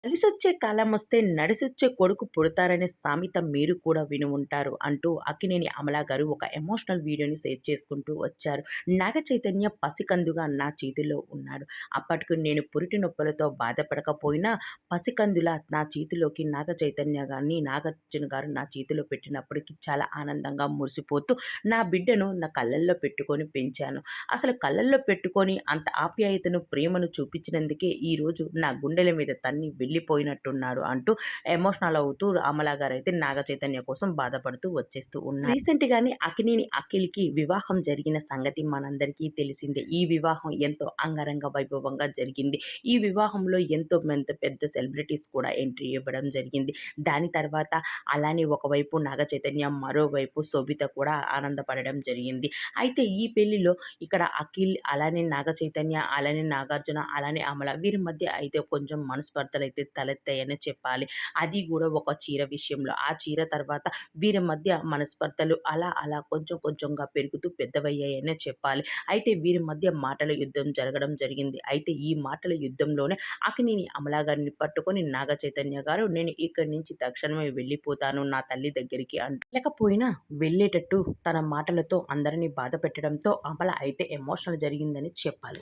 కలిసొచ్చే కాలమొస్తే నడిసొచ్చే కొడుకు పుడతారనే సామెత మీరు కూడా విని ఉంటారు అంటూ అక్కినేని అమల గారు ఒక ఎమోషనల్ వీడియోని షేర్ చేసుకుంటూ వచ్చారు. నాగ చైతన్య పసికందుగా నా చేతిలో ఉన్నాడు. అప్పటికి నేను పురిటి నొప్పులతో బాధపడకపోయినా పసికందులా నా చేతిలోకి నాగ చైతన్య గారిని నాగార్జున గారు నా చేతిలో పెట్టినప్పటికి చాలా ఆనందంగా మురిసిపోతూ నా బిడ్డను నా కళ్ళల్లో పెట్టుకొని పెంచాను. అసలు కళ్ళల్లో పెట్టుకొని అంత ఆప్యాయతను, ప్రేమను చూపించినందుకే ఈరోజు నా గుండెల మీద తన్ని వెళ్ళిపోయినట్టున్నాడు అంటూ ఎమోషనల్ అవుతూ అమల గారైతే నాగ చైతన్య కోసం బాధపడుతూ వచ్చేస్తూ ఉన్నారు. రీసెంట్ గానే అక్కినేని అఖిల్‌కి వివాహం జరిగిన సంగతి మనందరికీ తెలిసిందే. ఈ వివాహం ఎంతో అంగరంగ వైభవంగా జరిగింది. ఈ వివాహంలో ఎంతో పెద్ద సెలబ్రిటీస్ కూడా ఎంట్రీ ఇవ్వడం జరిగింది. దాని తర్వాత అలానే ఒకవైపు నాగ చైతన్య, మరోవైపు శోభిత కూడా ఆనందపడడం జరిగింది. అయితే ఈ పెళ్లిలో ఇక్కడ అఖిల్, అలానే నాగ చైతన్య, అలానే నాగార్జున, అలానే అమల వీరి మధ్య అయితే కొంచెం మనస్పర్ధలైతే తలెత్తాయనే చెప్పాలి. అది గూడా ఒక చీర విషయంలో. ఆ చీర తర్వాత వీరి మధ్య మనస్పర్ధలు అలా అలా కొంచెం కొంచెంగా పెరుగుతూ పెద్దవయ్యాయనే చెప్పాలి. అయితే వీరి మధ్య మాటల యుద్ధం జరగడం జరిగింది. అయితే ఈ మాటల యుద్ధంలోనే అక్కినేని అమల గారిని పట్టుకొని నాగ చైతన్య గారు నేను ఇక్కడి నుంచి తక్షణమే వెళ్ళిపోతాను నా తల్లి దగ్గరికి లేకపోయినా వెళ్ళేటట్టు తన మాటలతో అందరినీ బాధ పెట్టడంతో అమల అయితే ఎమోషనల్ జరిగిందని చెప్పాలి.